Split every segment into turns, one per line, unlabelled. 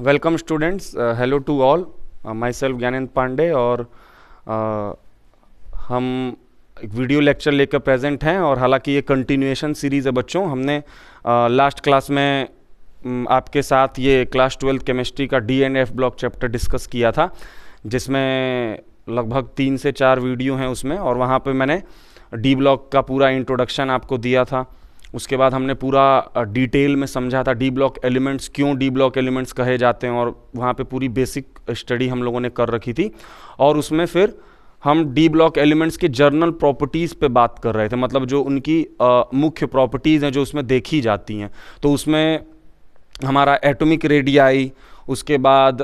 Welcome students, hello to all. Myself Gyanendra Pandey और हम एक वीडियो लेक्चर लेकर प्रेजेंट हैं। और हालांकि ये कंटिन्यूएशन सीरीज़ है बच्चों। हमने लास्ट क्लास में आपके साथ ये क्लास 12 केमिस्ट्री का D and F block chapter discuss किया था, जिसमें लगभग 3 से 4 वीडियो हैं उसमें। और वहाँ पे मैंने डी ब्लॉक का पूरा इंट्रोडक्शन आपको दिया था। उसके बाद हमने पूरा डिटेल में समझा था डी ब्लॉक एलिमेंट्स क्यों डी ब्लॉक एलिमेंट्स कहे जाते हैं, और वहाँ पे पूरी बेसिक स्टडी हम लोगों ने कर रखी थी। और उसमें फिर हम डी ब्लॉक एलिमेंट्स की जर्नल प्रॉपर्टीज़ पे बात कर रहे थे, मतलब जो उनकी मुख्य प्रॉपर्टीज़ हैं जो उसमें देखी जाती हैं। तो उसमें हमारा एटॉमिक रेडियाई, उसके बाद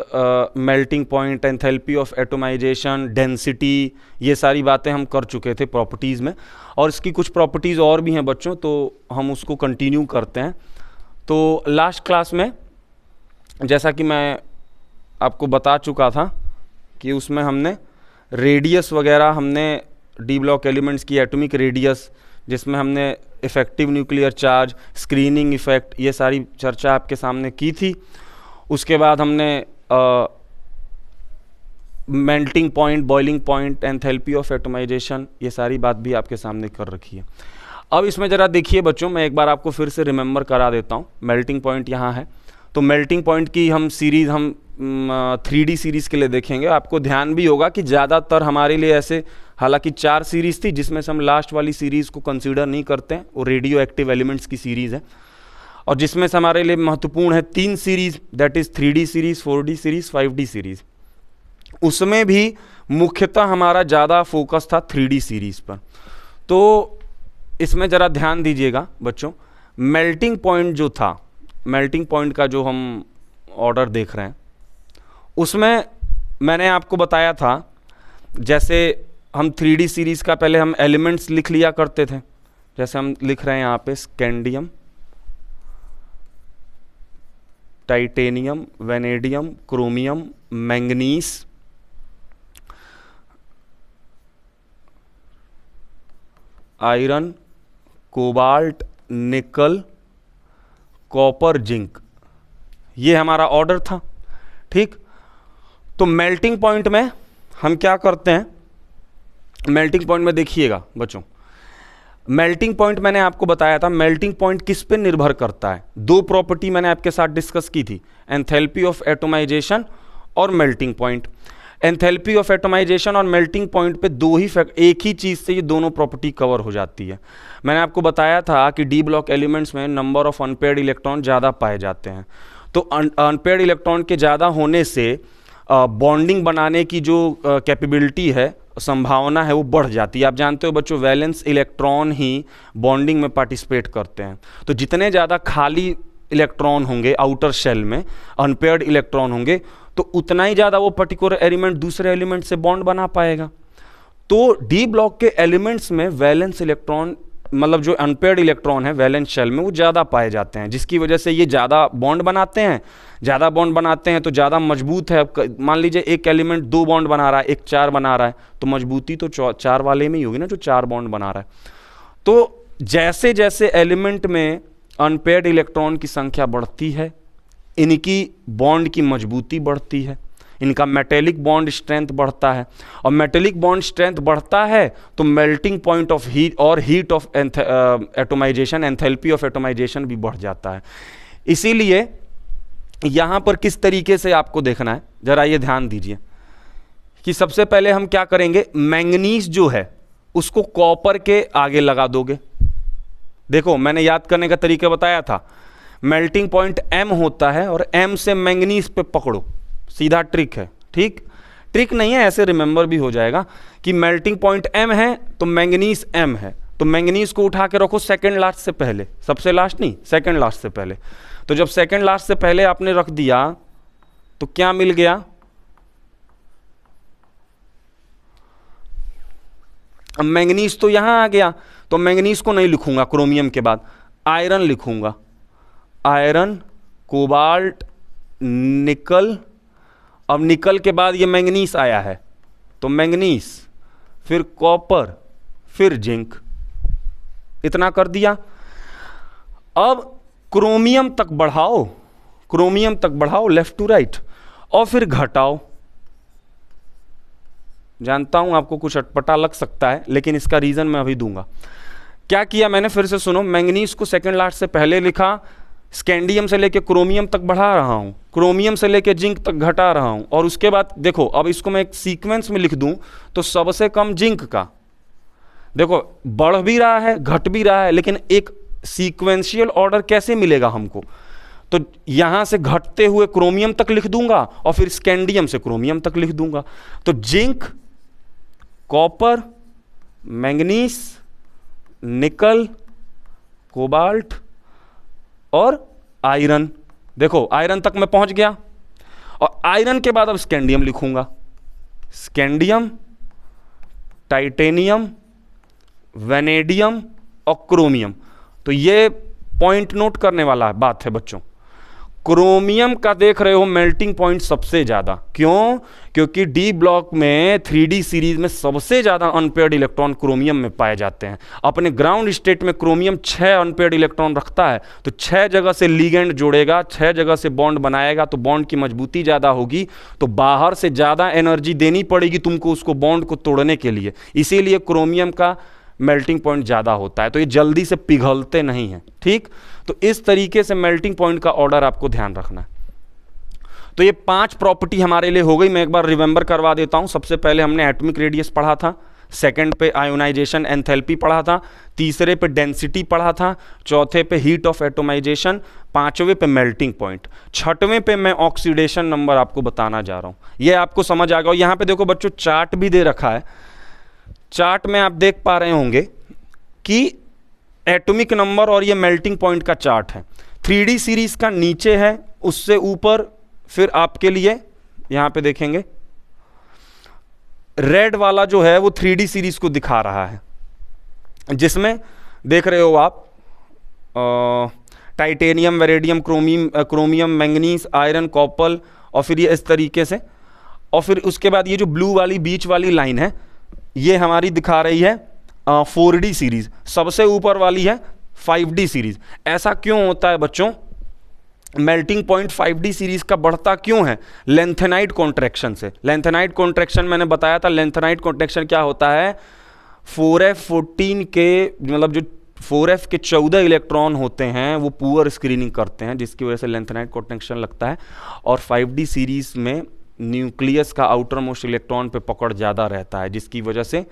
melting point, enthalpy of atomisation, density, ये सारी बातें हम कर चुके थे प्रॉपर्टीज़ में। और इसकी कुछ प्रॉपर्टीज़ और भी हैं बच्चों, तो हम उसको कंटिन्यू करते हैं। तो लास्ट क्लास में जैसा कि मैं आपको बता चुका था कि उसमें हमने रेडियस वगैरह, हमने डी ब्लॉक एलिमेंट्स की एटॉमिक रेडियस, जिसमें हमने effective nuclear charge, screening effect, ये सारी चर्चा आपके सामने की थी। उसके बाद हमने melting point, boiling point, enthalpy of atomisation, ये सारी बात भी आपके सामने कर रखी है। अब इसमें ज़रा देखिए बच्चों, मैं एक बार आपको फिर से रिमेंबर करा देता हूँ। मेल्टिंग पॉइंट यहाँ है, तो मेल्टिंग पॉइंट की हम सीरीज़ हम 3D सीरीज़ के लिए देखेंगे। आपको ध्यान भी होगा कि ज़्यादातर हमारे लिए ऐसे, हालांकि 4 सीरीज़ थी जिसमें से हम लास्ट वाली सीरीज़ को कंसीडर नहीं करते हैं, वो रेडियो एक्टिव एलिमेंट्स की सीरीज़ है। और जिसमें से हमारे लिए महत्वपूर्ण है 3 series, that is 3D series, 4D series, 5D series. उसमें भी मुख्यतः हमारा ज़्यादा फोकस था 3D सीरीज़ पर। तो इसमें ज़रा ध्यान दीजिएगा बच्चों। मेल्टिंग पॉइंट जो था, मेल्टिंग पॉइंट का जो हम ऑर्डर देख रहे हैं, उसमें मैंने आपको बताया था, जैसे हम 3D सीरीज़ का पहले हम एलिमेंट्स लिख लिया करते थे। जैसे हम लिख रहे हैं यहाँ पे scandium, titanium, vanadium, chromium, manganese, iron, cobalt, निकल, कॉपर, जिंक, ये हमारा ऑर्डर था। ठीक। तो मेल्टिंग पॉइंट में हम क्या करते हैं, मेल्टिंग पॉइंट में देखिएगा बच्चों, मेल्टिंग पॉइंट मैंने आपको बताया था, मेल्टिंग पॉइंट किस पे निर्भर करता है। 2 प्रॉपर्टी मैंने आपके साथ डिस्कस की थी, एंथैल्पी ऑफ एटोमाइजेशन और melting point. Enthalpy of atomisation और मेल्टिंग पॉइंट पे एक ही चीज़ से ये दोनों प्रॉपर्टी कवर हो जाती है। मैंने आपको बताया था कि डी ब्लॉक एलिमेंट्स में नंबर ऑफ अनपेयर्ड इलेक्ट्रॉन ज़्यादा पाए जाते हैं। तो अनपेयर्ड इलेक्ट्रॉन के ज़्यादा होने से बॉन्डिंग बनाने की जो कैपेबिलिटी है, संभावना है, वो बढ़ जाती है। आप जानते हो बच्चों, वैलेंस इलेक्ट्रॉन ही बॉन्डिंग में पार्टिसिपेट करते हैं। तो जितने ज़्यादा खाली इलेक्ट्रॉन होंगे आउटर शेल में, अनपेयर्ड इलेक्ट्रॉन होंगे, तो उतना ही ज़्यादा वो पर्टिकुलर एलिमेंट दूसरे एलिमेंट से बॉन्ड बना पाएगा। तो डी ब्लॉक के एलिमेंट्स में वैलेंस इलेक्ट्रॉन, मतलब जो अनपेयर्ड इलेक्ट्रॉन है वैलेंस शेल में, वो ज़्यादा पाए जाते हैं, जिसकी वजह से ये ज़्यादा बॉन्ड बनाते हैं। ज़्यादा बॉन्ड बनाते हैं तो ज़्यादा मजबूत है। मान लीजिए एक एलिमेंट 2 बॉन्ड बना रहा है, एक 4 बना रहा है, तो मजबूती तो 4 वाले में ही होगी ना, जो 4 बॉन्ड बना रहा है। तो जैसे जैसे एलिमेंट में अनपेयर्ड इलेक्ट्रॉन की संख्या बढ़ती है, इनकी बॉन्ड की मजबूती बढ़ती है, इनका मेटेलिक बॉन्ड स्ट्रेंथ बढ़ता है। और मेटेलिक बॉन्ड स्ट्रेंथ बढ़ता है तो मेल्टिंग पॉइंट ऑफ हीट और heat of atomization, enthalpy of atomisation भी बढ़ जाता है। इसीलिए यहाँ पर किस तरीके से आपको देखना है, जरा ये ध्यान दीजिए कि सबसे पहले हम क्या करेंगे, मैंगनीज जो है उसको कॉपर के आगे लगा दोगे। देखो मैंने याद करने का तरीका बताया था, मेल्टिंग पॉइंट M होता है और M से मैंगनीज पे पकड़ो, सीधा ट्रिक है। ठीक, ट्रिक नहीं है, ऐसे रिमेंबर भी हो जाएगा कि मेल्टिंग पॉइंट M है तो मैंगनीज M है। तो मैंगनीज को उठा के रखो सेकंड लास्ट से पहले, सबसे लास्ट नहीं, सेकंड लास्ट से पहले। तो जब सेकंड लास्ट से पहले आपने रख दिया तो क्या मिल गया, अब मैंगनीज तो यहां आ गया, तो मैंगनीज को नहीं लिखूंगा, क्रोमियम के बाद आयरन लिखूंगा, आयरन, कोबाल्ट, निकल। अब निकल के बाद ये मैंगनीज आया है तो मैंगनीज, फिर कॉपर, फिर जिंक, इतना कर दिया। अब क्रोमियम तक बढ़ाओ, क्रोमियम तक बढ़ाओ लेफ्ट टू राइट और फिर घटाओ। जानता हूं आपको कुछ अटपटा लग सकता है, लेकिन इसका रीजन मैं अभी दूंगा। क्या किया मैंने, फिर से सुनो। मैंगनीज को सेकंड लास्ट से पहले लिखा, स्कैंडियम से लेके क्रोमियम तक बढ़ा रहा हूं, क्रोमियम से लेके जिंक तक घटा रहा हूं, और उसके बाद देखो अब इसको मैं एक सीक्वेंस में लिख दूं तो सबसे कम जिंक का, देखो बढ़ भी रहा है घट भी रहा है, लेकिन एक सीक्वेंशियल ऑर्डर कैसे मिलेगा हमको, तो यहां से घटते हुए क्रोमियम तक लिख दूंगा और फिर स्कैंडियम से क्रोमियम तक लिख दूंगा। तो जिंक, कॉपर, मैंगनीज, निकल, कोबाल्ट और आयरन। देखो आयरन तक मैं पहुंच गया, और आयरन के बाद अब स्कैंडियम लिखूंगा। स्कैंडियम, टाइटेनियम, वेनेडियम और क्रोमियम। तो ये पॉइंट नोट करने वाला बात है बच्चों। क्रोमियम का देख रहे हो मेल्टिंग पॉइंट सबसे ज्यादा, क्यों? क्योंकि डी ब्लॉक में 3D सीरीज में सबसे ज्यादा अनपेयर्ड इलेक्ट्रॉन क्रोमियम में पाए जाते हैं। अपने ग्राउंड स्टेट में क्रोमियम 6 अनपेयर्ड इलेक्ट्रॉन रखता है, तो 6 जगह से लिगेंड जोड़ेगा, 6 जगह से बॉन्ड बनाएगा, तो बॉन्ड की मजबूती ज्यादा होगी, तो बाहर से ज्यादा एनर्जी देनी पड़ेगी तुमको उसको बॉन्ड को तोड़ने के लिए। इसीलिए क्रोमियम का मेल्टिंग पॉइंट ज़्यादा होता है, तो ये जल्दी से पिघलते नहीं हैं। ठीक, तो इस तरीके से मेल्टिंग पॉइंट का ऑर्डर आपको ध्यान रखना है। तो ये 5 प्रॉपर्टी हमारे लिए हो गई। मैं एक बार रिमेंबर करवा देता हूं। सबसे पहले हमने एटॉमिक रेडियस पढ़ा था, सेकंड पे आयोनाइजेशन एंथैल्पी पढ़ा था, तीसरे पे डेंसिटी पढ़ा था, चौथे पे हीट ऑफ एटोमाइजेशन, पांचवें पे मेल्टिंग पॉइंट, छठवें पे मैं ऑक्सीडेशन नंबर आपको बताना जा रहा हूं। ये आपको समझ आ गया। यहाँ पे देखो बच्चों चार्ट भी दे रखा है। चार्ट में आप देख पा रहे होंगे कि एटॉमिक नंबर और ये मेल्टिंग पॉइंट का चार्ट है। 3D सीरीज का नीचे है, उससे ऊपर फिर आपके लिए यहां पे देखेंगे रेड वाला जो है वो 3D सीरीज को दिखा रहा है, जिसमें देख रहे हो आप titanium, vanadium, chromium, manganese, iron, copper, और फिर ये इस तरीके से, और फिर उसके बाद ये जो ब्लू वाली बीच वाली लाइन है ये हमारी दिखा रही है 4D सीरीज, सबसे ऊपर वाली है 5D सीरीज। ऐसा क्यों होता है बच्चों? मेल्टिंग पॉइंट 5D सीरीज का बढ़ता क्यों है? लेंथेनाइट कॉन्ट्रैक्शन से। लेंथेनाइट कॉन्ट्रैक्शन मैंने बताया था। लेंथेनाइट कॉन्ट्रैक्शन क्या होता है? 4f14 के मतलब जो 4f के 14 इलेक्ट्रॉन होते हैं वो पुअर स्क्रीनिंग करते हैं, जिसकी वजह से लेंथेनाइट कॉन्ट्रैक्शन लगता है। और 5D सीरीज में न्यूक्लियस का आउटर मोस्ट इलेक्ट्रॉन पे पकड़ ज़्यादा रहता है, जिसकी वजह से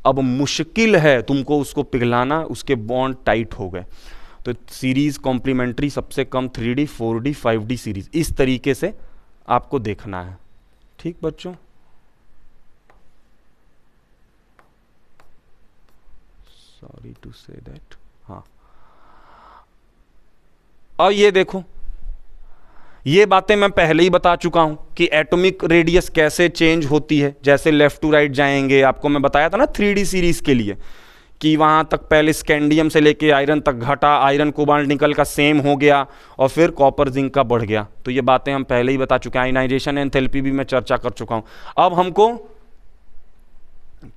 अब मुश्किल है तुमको उसको पिघलाना, उसके बॉन्ड टाइट हो गए। तो सीरीज कॉम्प्लीमेंट्री सबसे कम 3D, 4D, 5D सीरीज, इस तरीके से आपको देखना है। ठीक बच्चों, सॉरी टू से दैट। हाँ, और ये देखो, ये बातें मैं पहले ही बता चुका हूं कि एटॉमिक रेडियस कैसे चेंज होती है। जैसे लेफ्ट टू राइट जाएंगे, आपको मैं बताया था ना 3D सीरीज के लिए कि वहां तक पहले स्कैंडियम से लेके आयरन तक घटा, आयरन कोबाल्ट निकल का सेम हो गया, और फिर कॉपर जिंक का बढ़ गया। तो ये बातें हम पहले ही बता चुके हैं। आयनाइजेशन एंथैल्पी भी मैं चर्चा कर चुका हूं। अब हमको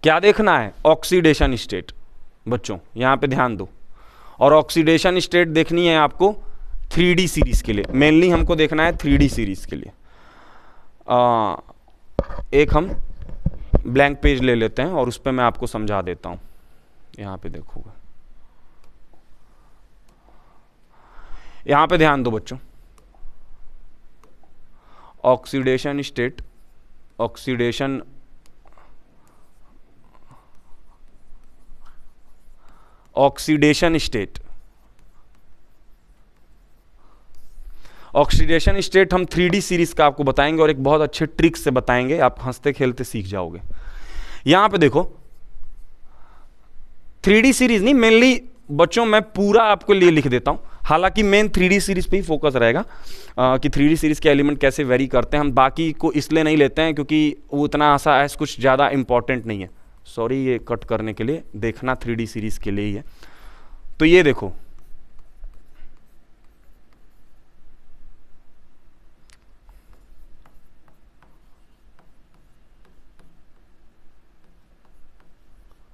क्या देखना है? Oxidation state. बच्चों यहां पे ध्यान दो, और ऑक्सीडेशन स्टेट देखनी है आपको 3D सीरीज के लिए। मेनली हमको देखना है 3D सीरीज के लिए। एक हम ब्लैंक पेज ले लेते हैं और उस पर मैं आपको समझा देता हूं। यहां पे देखोगे, यहां पे ध्यान दो बच्चों। Oxidation state, oxidation state, oxidation state हम 3D सीरीज का आपको बताएंगे और एक बहुत अच्छे ट्रिक से बताएंगे, आप हंसते खेलते सीख जाओगे। यहां पे देखो 3D सीरीज नहीं, मेनली बच्चों मैं पूरा आपको लिए लिख देता हूं, हालांकि मेन 3D सीरीज पे ही फोकस रहेगा कि 3D सीरीज के एलिमेंट कैसे वेरी करते हैं। हम बाकी को इसलिए नहीं लेते हैं क्योंकि वो उतना ऐसा कुछ ज़्यादा इंपॉर्टेंट नहीं है। सॉरी ये कट करने के लिए, देखना 3D सीरीज के लिए ही है। तो ये देखो,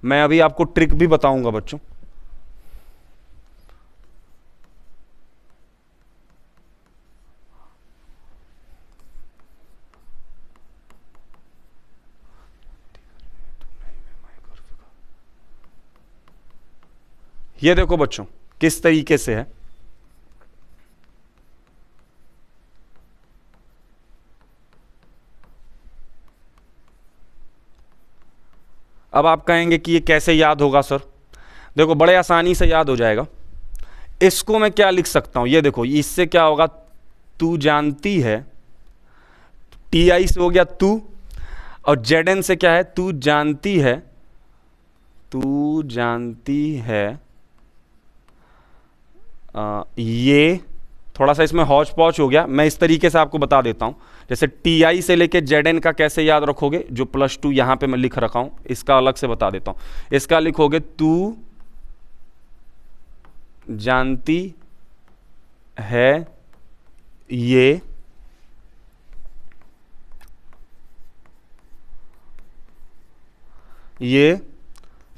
मैं अभी आपको ट्रिक भी बताऊंगा बच्चों। ये देखो बच्चों किस तरीके से है। अब आप कहेंगे कि ये कैसे याद होगा सर? देखो बड़े आसानी से याद हो जाएगा। इसको मैं क्या लिख सकता हूं, ये देखो इससे क्या होगा, तू जानती है, टी आई से हो गया तू, और जेड एन से क्या है, तू जानती है, तू जानती है ये थोड़ा सा इसमें हौच पौच हो गया। मैं इस तरीके से आपको बता देता हूँ, जैसे टी आई से लेके जेड एन का कैसे याद रखोगे, जो +2 यहाँ पे मैं लिख रखा हूँ, इसका अलग से बता देता हूँ। इसका लिखोगे तू जानती है ये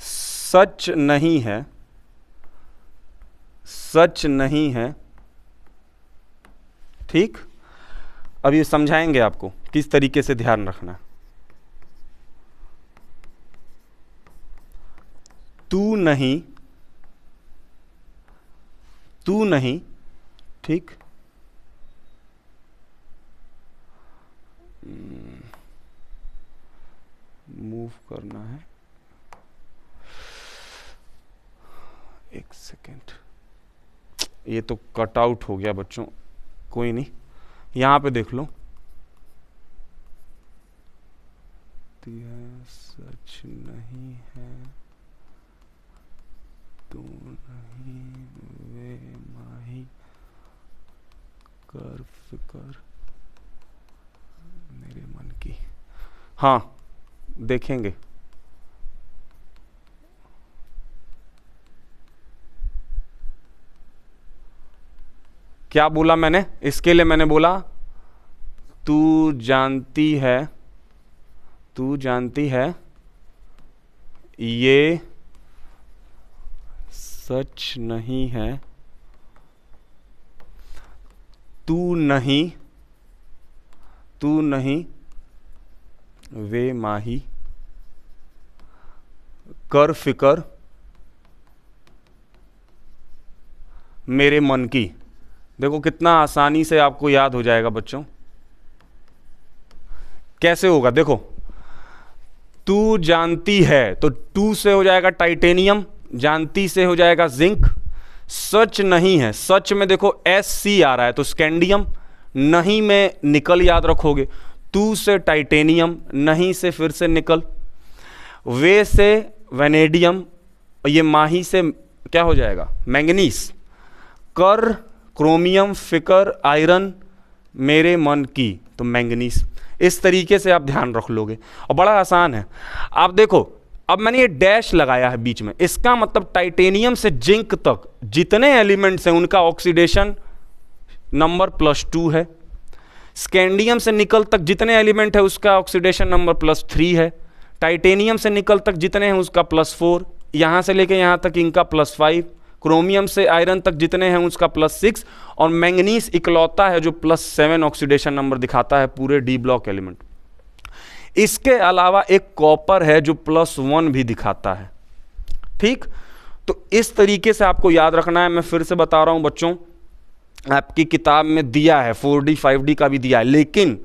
सच नहीं है, सच नहीं है। ठीक, अब ये समझाएंगे आपको किस तरीके से ध्यान रखना है। तू नहीं, तू नहीं, ठीक, मूव करना है, एक सेकेंड, ये तो कट आउट हो गया बच्चों, कोई नहीं, यहां पे देख लो, सच नहीं है, तू नहीं वे माही, कर फिकर मेरे मन की। हाँ देखेंगे, क्या बोला मैंने, इसके लिए मैंने बोला तू जानती है, तू जानती है ये सच नहीं है, तू नहीं, तू नहीं वे माही, कर फिकर मेरे मन की। देखो कितना आसानी से आपको याद हो जाएगा बच्चों। कैसे होगा, देखो तू जानती है तो टू से हो जाएगा टाइटेनियम, जानती से हो जाएगा जिंक, सच नहीं है, सच में देखो SC आ रहा है तो स्कैंडियम, नहीं में निकल याद रखोगे, तू से टाइटेनियम, नहीं से फिर से निकल, वे से वेनेडियम, ये माही से क्या हो जाएगा मैंगनीज, कर क्रोमियम, फिकर आयरन, मेरे मन की तो मैंगनीज। इस तरीके से आप ध्यान रख लोगे और बड़ा आसान है। आप देखो अब मैंने ये डैश लगाया है बीच में, इसका मतलब टाइटेनियम से जिंक तक जितने एलिमेंट्स हैं उनका ऑक्सीडेशन नंबर +2 है, स्कैंडियम से निकल तक जितने एलिमेंट है उसका ऑक्सीडेशन नंबर +3 है, टाइटेनियम से निकल तक जितने हैं उसका +4, यहाँ से लेके यहाँ तक इनका +5, क्रोमियम से आयरन तक जितने हैं उसका +6, और मैंगनीज इकलौता है जो +7 ऑक्सीडेशन नंबर दिखाता है पूरे डी ब्लॉक एलिमेंट। इसके अलावा एक कॉपर है जो +1 भी दिखाता है। ठीक, तो इस तरीके से आपको याद रखना है। मैं फिर से बता रहा हूं बच्चों, आपकी किताब में दिया है 4D 5D का भी दिया है, लेकिन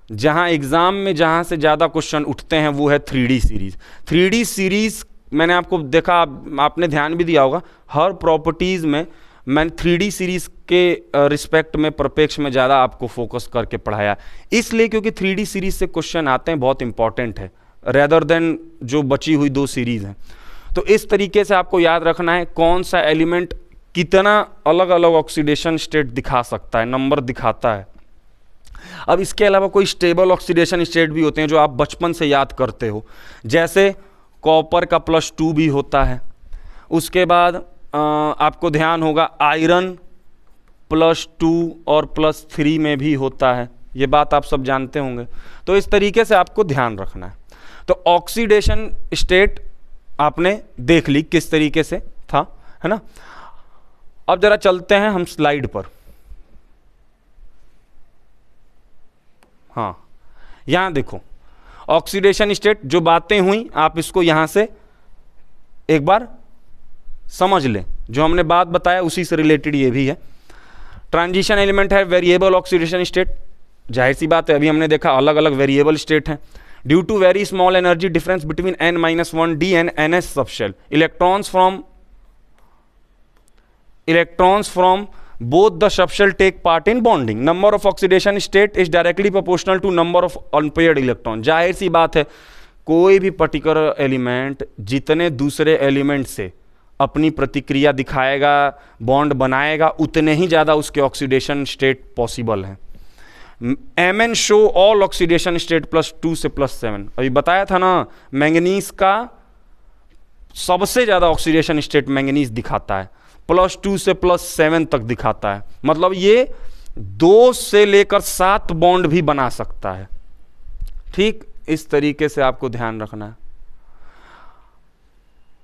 जहां एग्जाम में जहां से ज़्यादा क्वेश्चन उठते हैं वो है 3D सीरीज। 3D सीरीज मैंने आपको देखा, आपने ध्यान भी दिया होगा, हर प्रॉपर्टीज़ में मैंने 3D सीरीज के रिस्पेक्ट में प्रपेक्ष में ज़्यादा आपको फोकस करके पढ़ाया, इसलिए क्योंकि 3D सीरीज से क्वेश्चन आते हैं, बहुत इंपॉर्टेंट है रेदर देन जो बची हुई 2 सीरीज़ हैं। तो इस तरीके से आपको याद रखना है कौन सा एलिमेंट कितना अलग अलग ऑक्सीडेशन स्टेट दिखा सकता है, नंबर दिखाता है। अब इसके अलावा कोई स्टेबल ऑक्सीडेशन स्टेट भी होते हैं जो आप बचपन से याद करते हो, जैसे कॉपर का +2 भी होता है। उसके बाद आपको ध्यान होगा आयरन +2 और +3 में भी होता है, ये बात आप सब जानते होंगे। तो इस तरीके से आपको ध्यान रखना है। तो ऑक्सीडेशन स्टेट आपने देख ली किस तरीके से था, है ना। अब जरा चलते हैं हम स्लाइड पर। हाँ, यहां देखो ऑक्सीडेशन स्टेट जो बातें हुई आप इसको यहां से एक बार समझ लें। जो हमने बात बताया उसी से रिलेटेड ये भी है। ट्रांजिशन एलिमेंट है वेरिएबल ऑक्सीडेशन स्टेट, जाहिर सी बात है, अभी हमने देखा अलग अलग वेरिएबल स्टेट हैं। Due to very small energy difference between n-1d and ns subshell, electrons from both the subshell take part in bonding. Number of oxidation state is directly proportional to number of unpaired electron. जाहिर सी बात है, कोई भी particular element जितने दूसरे element से अपनी प्रतिक्रिया दिखाएगा, बॉन्ड बनाएगा, उतने ही ज़्यादा उसके ऑक्सीडेशन स्टेट पॉसिबल हैं। Mn show all oxidation state +2 से +7। अभी बताया था ना, मैंगनीज का सबसे ज़्यादा ऑक्सीडेशन स्टेट मैंगनीज दिखाता है, +2 से +7 तक दिखाता है। मतलब ये 2 से लेकर 7 बॉन्ड भी बना सकता है। ठीक, इस तरीके से आपको ध्यान रखना है।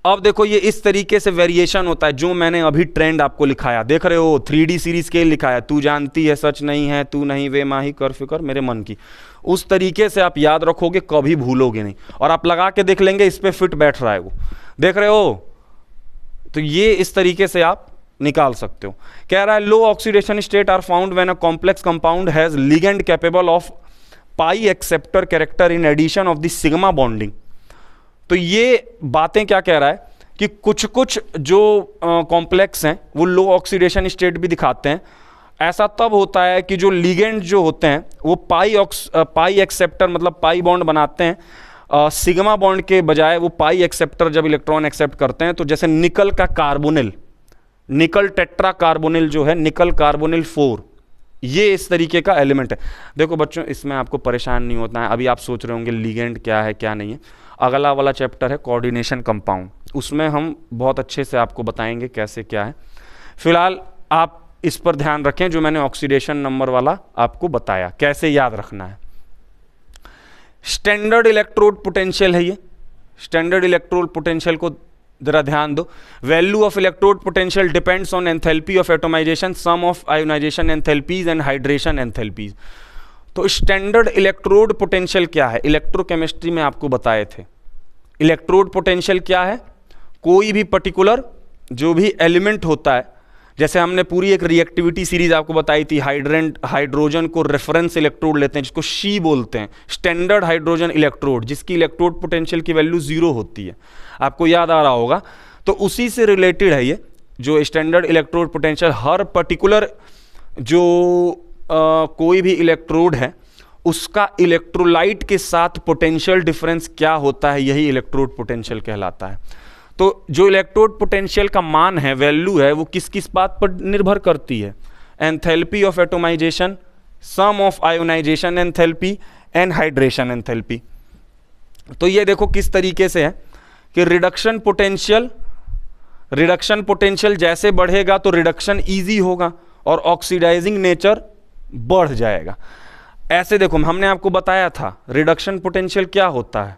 अब देखो ये इस तरीके से वेरिएशन होता है, जो मैंने अभी ट्रेंड आपको लिखाया, देख रहे हो 3D सीरीज स्केल लिखा है, तू जानती है सच नहीं है, तू नहीं वे माही कर फिकर मेरे मन की। उस तरीके से आप याद रखोगे, कभी भूलोगे नहीं। और आप लगा के देख लेंगे, इस पे फिट बैठ रहा है वो, देख रहे हो। तो ये इस तरीके से आप निकाल सकते हो। कह रहा है low oxidation state are found when a complex compound has ligand capable of pi acceptor character in addition of the sigma bonding. तो ये बातें क्या कह रहा है कि कुछ कुछ जो कॉम्प्लेक्स हैं वो लो ऑक्सीडेशन स्टेट भी दिखाते हैं। ऐसा तब होता है कि जो लिगेंड जो होते हैं वो पाई एक्सेप्टर मतलब पाई बॉन्ड बनाते हैं, सिग्मा बॉन्ड के बजाय वो पाई एक्सेप्टर जब इलेक्ट्रॉन एक्सेप्ट करते हैं। तो जैसे निकल का कार्बोनिल, निकल टेट्रा कार्बोनिल जो है, निकल कार्बोनिल 4, ये इस तरीके का एलिमेंट है। देखो बच्चों, इसमें आपको परेशान नहीं होता है। अभी आप सोच रहे होंगे लिगेंड क्या है क्या नहीं है। अगला वाला चैप्टर है कोऑर्डिनेशन कंपाउंड, उसमें हम बहुत अच्छे से आपको बताएंगे कैसे क्या है। फिलहाल आप इस पर ध्यान रखें जो मैंने ऑक्सीडेशन नंबर वाला आपको बताया, कैसे याद रखना है। स्टैंडर्ड इलेक्ट्रोड पोटेंशियल है ये। स्टैंडर्ड इलेक्ट्रोड पोटेंशियल को जरा ध्यान दो। Value of electrode potential depends on enthalpy of atomisation, sum of ionisation enthalpies and hydration enthalpies. तो स्टैंडर्ड इलेक्ट्रोड पोटेंशियल क्या है, इलेक्ट्रोकेमिस्ट्री में आपको बताए थे। इलेक्ट्रोड पोटेंशियल क्या है, कोई भी पर्टिकुलर जो भी एलिमेंट होता है, जैसे हमने पूरी एक रिएक्टिविटी सीरीज आपको बताई थी, हाइड्रोजन को रेफरेंस इलेक्ट्रोड लेते हैं जिसको शी बोलते हैं, स्टैंडर्ड हाइड्रोजन इलेक्ट्रोड, जिसकी इलेक्ट्रोड पोटेंशियल की वैल्यू 0 होती है, आपको याद आ रहा होगा। तो उसी से रिलेटेड है ये जो स्टैंडर्ड इलेक्ट्रोड पोटेंशियल। हर पर्टिकुलर जो कोई भी इलेक्ट्रोड है उसका इलेक्ट्रोलाइट के साथ पोटेंशियल डिफरेंस क्या होता है, यही इलेक्ट्रोड पोटेंशियल कहलाता है। तो जो इलेक्ट्रोड पोटेंशियल का मान है, वैल्यू है, वो किस किस बात पर निर्भर करती है, enthalpy of atomisation, sum of ionisation enthalpy and hydration enthalpy. तो ये देखो किस तरीके से है कि रिडक्शन पोटेंशियल जैसे बढ़ेगा तो रिडक्शन ईजी होगा और ऑक्सीडाइजिंग नेचर बढ़ जाएगा। ऐसे देखो, हमने आपको बताया था रिडक्शन पोटेंशियल क्या होता है,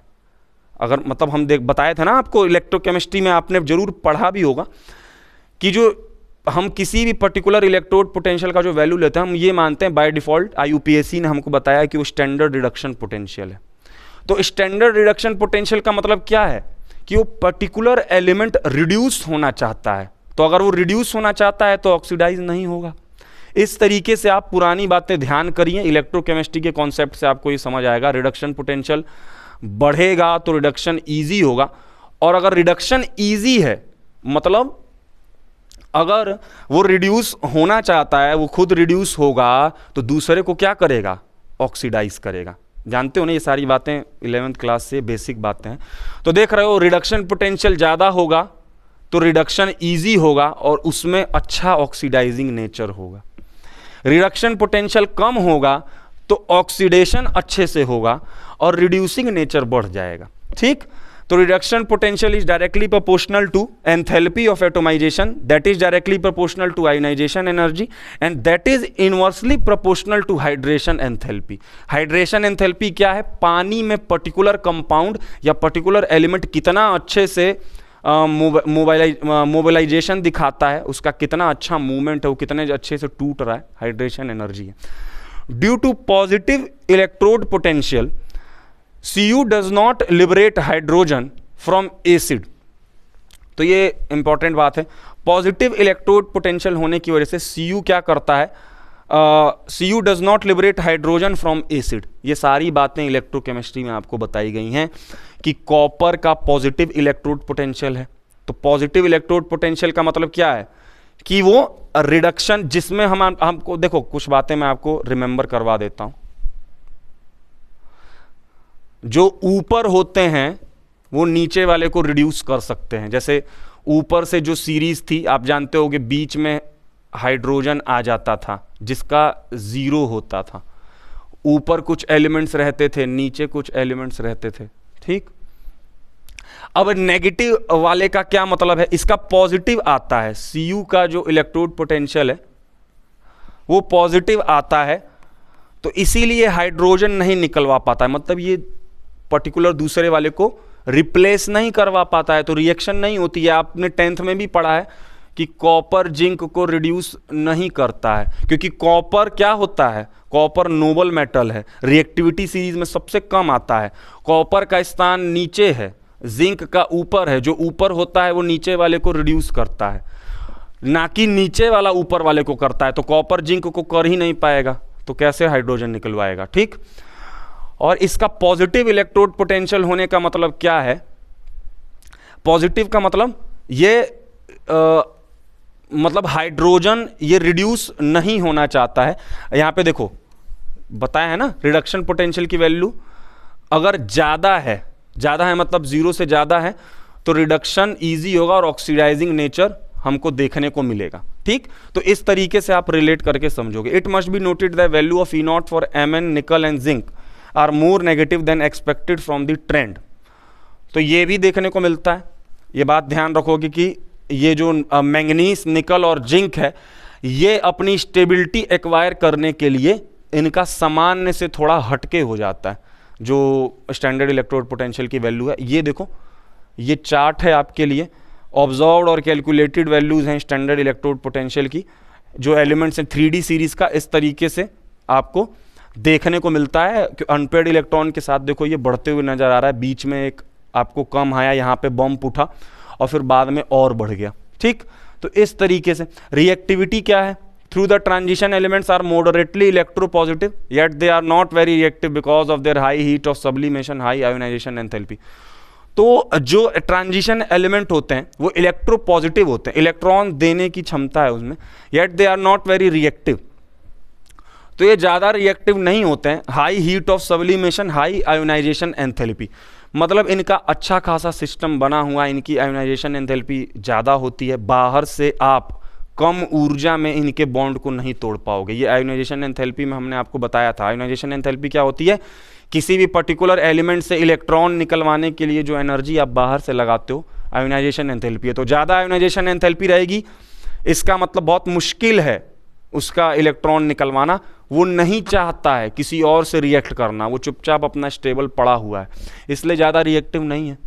अगर मतलब हम बताया था ना आपको, इलेक्ट्रोकेमिस्ट्री में आपने जरूर पढ़ा भी होगा कि जो हम किसी भी पर्टिकुलर इलेक्ट्रोड पोटेंशियल का जो वैल्यू लेते हैं, हम ये मानते हैं बाय डिफॉल्ट, IUPAC ने हमको बताया कि वो स्टैंडर्ड रिडक्शन पोटेंशियल है। तो स्टैंडर्ड रिडक्शन पोटेंशियल का मतलब क्या है कि वो पर्टिकुलर एलिमेंट रिड्यूस होना चाहता है। तो अगर वो रिड्यूस होना चाहता है तो ऑक्सीडाइज नहीं होगा। इस तरीके से आप पुरानी बातें ध्यान करिए, इलेक्ट्रोकेमिस्ट्री के कॉन्सेप्ट से आपको ये समझ आएगा। रिडक्शन पोटेंशियल बढ़ेगा तो रिडक्शन ईजी होगा, और अगर रिडक्शन ईजी है मतलब अगर वो रिड्यूस होना चाहता है, वो खुद रिड्यूस होगा तो दूसरे को क्या करेगा, ऑक्सीडाइज करेगा। जानते हो ना ये सारी बातें, 11th क्लास से बेसिक बातें हैं। तो देख रहे हो, रिडक्शन पोटेंशियल ज़्यादा होगा तो रिडक्शन ईजी होगा और उसमें अच्छा ऑक्सीडाइजिंग नेचर होगा। रिडक्शन पोटेंशियल कम होगा तो ऑक्सीडेशन अच्छे से होगा और रिड्यूसिंग नेचर बढ़ जाएगा। ठीक, तो reduction potential is directly proportional to enthalpy of atomisation, that is directly proportional to ionisation energy, and that is inversely proportional to hydration enthalpy. Hydration enthalpy क्या है, पानी में पर्टिकुलर कंपाउंड या पर्टिकुलर एलिमेंट कितना अच्छे से मोबिलाइजेशन दिखाता है, उसका कितना अच्छा मूवमेंट है, वो कितने अच्छे से टूट रहा है, हाइड्रेशन एनर्जी है। Due to positive electrode potential, Cu does not liberate hydrogen from acid. तो ये इंपॉर्टेंट बात है, पॉजिटिव इलेक्ट्रोड पोटेंशियल होने की वजह से Cu क्या करता है, Cu does not liberate hydrogen from acid. ये सारी बातें इलेक्ट्रोकेमिस्ट्री में आपको बताई गई हैं कि कॉपर का पॉजिटिव इलेक्ट्रोड पोटेंशियल है। तो पॉजिटिव इलेक्ट्रोड पोटेंशियल का मतलब क्या है कि वो रिडक्शन, जिसमें हमको देखो कुछ बातें मैं आपको रिमेंबर करवा देता हूं। जो ऊपर होते हैं वो नीचे वाले को रिड्यूस कर सकते हैं। जैसे ऊपर से जो सीरीज थी आप जानते होगे, बीच में हाइड्रोजन आ जाता था जिसका 0 होता था, ऊपर कुछ एलिमेंट्स रहते थे, नीचे कुछ एलिमेंट्स रहते थे, ठीक। अब नेगेटिव वाले का क्या मतलब है, इसका पॉजिटिव आता है, Cu का जो इलेक्ट्रोड पोटेंशियल है वो पॉजिटिव आता है, तो इसीलिए हाइड्रोजन नहीं निकलवा पाता है, मतलब ये पर्टिकुलर दूसरे वाले को रिप्लेस नहीं करवा पाता है, तो रिएक्शन नहीं होती है। आपने 10th में भी पढ़ा है कि कॉपर जिंक को रिड्यूस नहीं करता है, क्योंकि कॉपर क्या होता है, कॉपर नोबल मेटल है, रिएक्टिविटी सीरीज में सबसे कम आता है। कॉपर का स्थान नीचे है, जिंक का ऊपर है, जो ऊपर होता है वो नीचे वाले को रिड्यूस करता है, ना कि नीचे वाला ऊपर वाले को करता है। तो कॉपर जिंक को कर ही नहीं पाएगा, तो कैसे हाइड्रोजन निकलवाएगा, ठीक। और इसका पॉजिटिव इलेक्ट्रोड पोटेंशियल होने का मतलब क्या है, पॉजिटिव का मतलब ये मतलब हाइड्रोजन ये रिड्यूस नहीं होना चाहता है। यहां पे देखो बताया है ना, रिडक्शन पोटेंशियल की वैल्यू अगर ज़्यादा है मतलब 0 से ज़्यादा है तो रिडक्शन इजी होगा और ऑक्सीडाइजिंग नेचर हमको देखने को मिलेगा, ठीक। तो इस तरीके से आप रिलेट करके समझोगे। It must be noted the value of E0 for Mn nickel and zinc are more negative than expected from the trend. तो ये भी देखने को मिलता है, ये बात ध्यान रखोगे कि ये जो मैंगनीज, निकल और जिंक है, ये अपनी स्टेबिलिटी एक्वायर करने के लिए इनका सामान्य से थोड़ा हटके हो जाता है जो स्टैंडर्ड इलेक्ट्रोड पोटेंशियल की वैल्यू है। ये देखो, ये चार्ट है आपके लिए, ऑब्जर्व्ड और कैलकुलेटेड वैल्यूज हैं स्टैंडर्ड इलेक्ट्रोड पोटेंशियल की, जो एलिमेंट्स हैं 3D सीरीज का, इस तरीके से आपको देखने को मिलता है। अनपेयर्ड इलेक्ट्रॉन के साथ देखो ये बढ़ते हुए नजर आ रहा है, बीच में एक आपको कम आया, यहाँ पे बम्प उठा और फिर बाद में और बढ़ गया, ठीक। तो इस तरीके से रिएक्टिविटी क्या है, through the transition elements are moderately electropositive yet they are not very reactive because of their high heat of sublimation, high ionisation enthalpy. तो जो ट्रांजिशन एलिमेंट होते हैं वो इलेक्ट्रोपॉजिटिव होते हैं, इलेक्ट्रॉन देने की क्षमता है उसमें, yet they are not very reactive, तो ये ज़्यादा रिएक्टिव नहीं होते हैं। High heat of sublimation, high ionisation enthalpy, मतलब इनका अच्छा खासा सिस्टम बना हुआ, इनकी आयोनाइजेशन एंथैल्पी ज़्यादा होती है, बाहर से आप कम ऊर्जा में इनके बॉन्ड को नहीं तोड़ पाओगे। ये आयोनाइजेशन एंथैल्पी में हमने आपको बताया था। आयोनाइजेशन एंथैल्पी क्या होती है, किसी भी पर्टिकुलर एलिमेंट से इलेक्ट्रॉन निकलवाने के लिए जो एनर्जी आप बाहर से लगाते हो, आयोनाइजेशन एंथैल्पी है। तो ज़्यादा आयोनाइजेशन एंथैल्पी रहेगी, इसका मतलब बहुत मुश्किल है उसका इलेक्ट्रॉन निकलवाना, वो नहीं चाहता है किसी और से रिएक्ट करना, वो चुपचाप अपना स्टेबल पड़ा हुआ है, इसलिए ज़्यादा रिएक्टिव नहीं है।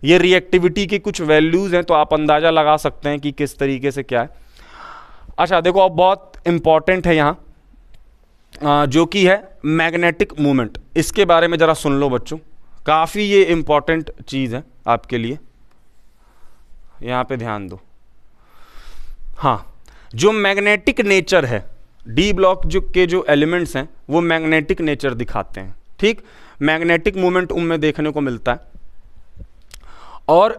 ये रिएक्टिविटी की कुछ वैल्यूज़ हैं, तो आप अंदाज़ा लगा सकते हैं कि किस तरीके से क्या है। अच्छा देखो, अब बहुत इंपॉर्टेंट है यहाँ जो कि है मैग्नेटिक मूवमेंट, इसके बारे में ज़रा सुन लो बच्चों, काफ़ी ये इंपॉर्टेंट चीज़ है आपके लिए, यहाँ पे ध्यान दो। हाँ, जो मैग्नेटिक नेचर है, डी ब्लॉक जो एलिमेंट्स हैं वो मैग्नेटिक नेचर दिखाते हैं, ठीक। मैग्नेटिक मूवमेंट उनमें देखने को मिलता है, और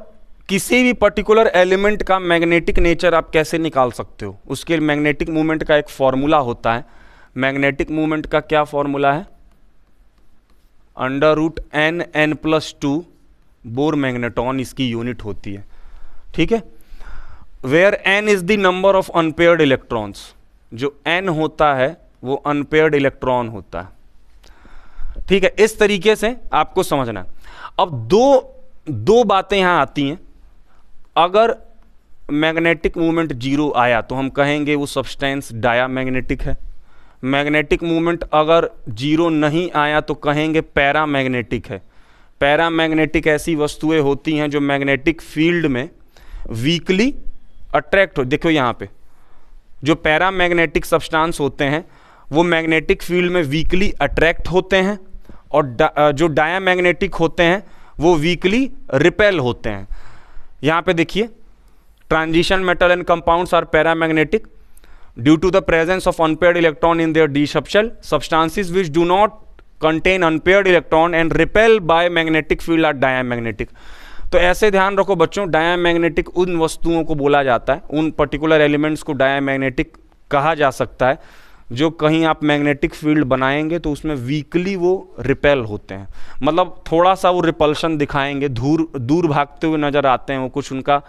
किसी भी पर्टिकुलर एलिमेंट का मैग्नेटिक नेचर आप कैसे निकाल सकते हो, उसके मैग्नेटिक मूवमेंट का एक फॉर्मूला होता है। मैग्नेटिक मूवमेंट का क्या फॉर्मूला है, √n+2 बोर मैग्नेटॉन इसकी यूनिट होती है, ठीक है। Where n is the number of unpaired electrons, जो n होता है वो अनपेयर्ड इलेक्ट्रॉन होता है, ठीक है। इस तरीके से आपको समझना है। अब दो बातें यहां आती हैं। अगर मैग्नेटिक मूवमेंट 0 आया तो हम कहेंगे वो सब्सटेंस डायामैग्नेटिक है। मैग्नेटिक मूवमेंट अगर 0 नहीं आया तो कहेंगे पैरामैग्नेटिक है। पैरामैग्नेटिक ऐसी वस्तुएं होती हैं जो मैग्नेटिक फील्ड में वीकली अट्रैक्ट हो। देखो यहाँ पे जो पैरामैग्नेटिक सब्सटेंस होते हैं वो मैग्नेटिक फील्ड में वीकली अट्रैक्ट होते हैं, और जो डायामैग्नेटिक होते हैं वो वीकली रिपेल होते हैं। यहाँ पे देखिए Transition metal and compounds are paramagnetic due to the presence of unpaired electron in their d subshell. Substances which do not contain unpaired electron and repel by magnetic field are diamagnetic. तो ऐसे ध्यान रखो बच्चों, diamagnetic उन वस्तुओं को बोला जाता है, उन पर्टिकुलर एलिमेंट्स को डायमैग्नेटिक कहा जा सकता है जो कहीं आप मैग्नेटिक फील्ड बनाएंगे तो उसमें वीकली वो रिपेल होते हैं, मतलब थोड़ा सा वो रिपल्शन दिखाएंगे, दूर भागते हुए नज़र आते हैं, वो कुछ उनका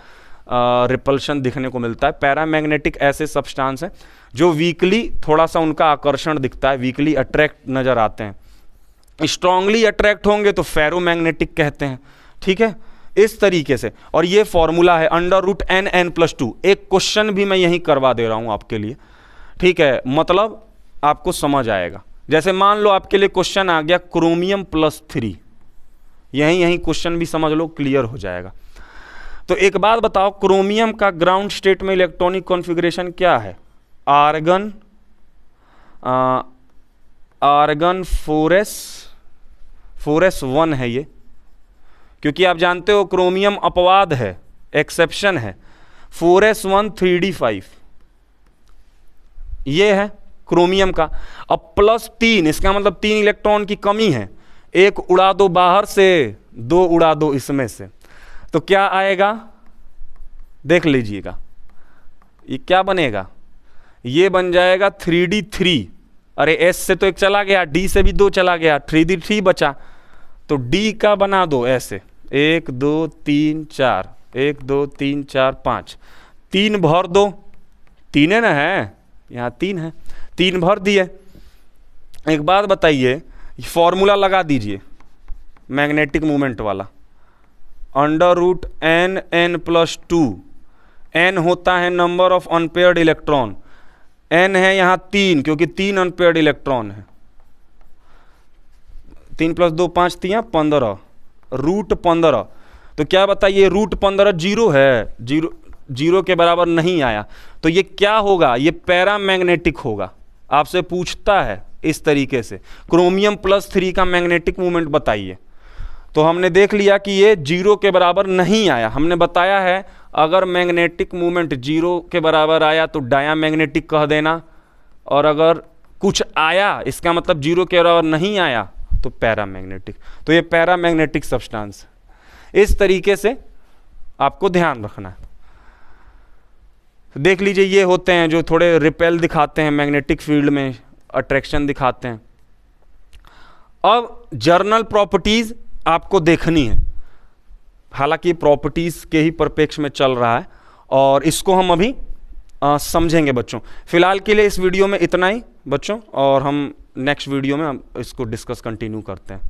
रिपल्शन दिखने को मिलता है। पैरामैग्नेटिक ऐसे सब्सटेंस हैं जो वीकली थोड़ा सा उनका आकर्षण दिखता है, वीकली अट्रैक्ट नज़र आते हैं। स्ट्रांगली अट्रैक्ट होंगे तो फेरोमैग्नेटिक कहते हैं, ठीक है, इस तरीके से। और ये फॉर्मूला है √n+2। एक क्वेश्चन भी मैं यहीं करवा दे रहा हूँ आपके लिए, ठीक है, मतलब आपको समझ आएगा। जैसे मान लो आपके लिए क्वेश्चन आ गया क्रोमियम +3, यहीं क्वेश्चन भी समझ लो, क्लियर हो जाएगा। तो एक बात बताओ, क्रोमियम का ग्राउंड स्टेट में इलेक्ट्रॉनिक कॉन्फ़िगरेशन क्या है? आर्गन 4s1 है ये, क्योंकि आप जानते हो क्रोमियम अपवाद है, एक्सेप्शन है। 4s1 3d5 ये है क्रोमियम का। अब +3, इसका मतलब 3 इलेक्ट्रॉन की कमी है, एक उड़ा दो बाहर से, 2 उड़ा दो इसमें से, तो क्या आएगा देख लीजिएगा, ये क्या बनेगा, ये बन जाएगा 3d3। अरे s से तो 1 चला गया, d से भी 2 चला गया, 3d3 बचा, तो d का बना दो ऐसे 1 2 3 4, 1 2 3 4 5, 3 भर दो, 3 है ना, है यहाँ 3 है, 3 भर दिए। एक बात बताइए, फॉर्मूला लगा दीजिए मैग्नेटिक मोमेंट वाला, √n+2। n होता है number of unpaired electron, n है यहाँ 3 क्योंकि 3 अनपेयर्ड इलेक्ट्रॉन है, 3 + 2 5 3 15, √15। तो क्या बताइए, √15 जीरो है, जीरो के बराबर नहीं आया, तो ये क्या होगा, ये पैरामैग्नेटिक होगा। आपसे पूछता है इस तरीके से क्रोमियम +3 का मैग्नेटिक मोमेंट बताइए, तो हमने देख लिया कि ये 0 के बराबर नहीं आया। हमने बताया है अगर मैग्नेटिक मोमेंट 0 के बराबर आया तो डायामैग्नेटिक कह देना, और अगर कुछ आया इसका मतलब 0 के बराबर नहीं आया तो पैरामैग्नेटिक। तो ये पैरामैग्नेटिक सब्सटेंस, इस तरीके से आपको ध्यान रखना है। देख लीजिए, ये होते हैं जो थोड़े रिपेल दिखाते हैं, मैग्नेटिक फील्ड में अट्रैक्शन दिखाते हैं। अब जर्नल प्रॉपर्टीज आपको देखनी है, हालांकि प्रॉपर्टीज के ही परिप्रेक्ष्य में चल रहा है और इसको हम अभी समझेंगे बच्चों। फिलहाल के लिए इस वीडियो में इतना ही बच्चों, और हम नेक्स्ट वीडियो में हम इसको डिस्कस कंटिन्यू करते हैं।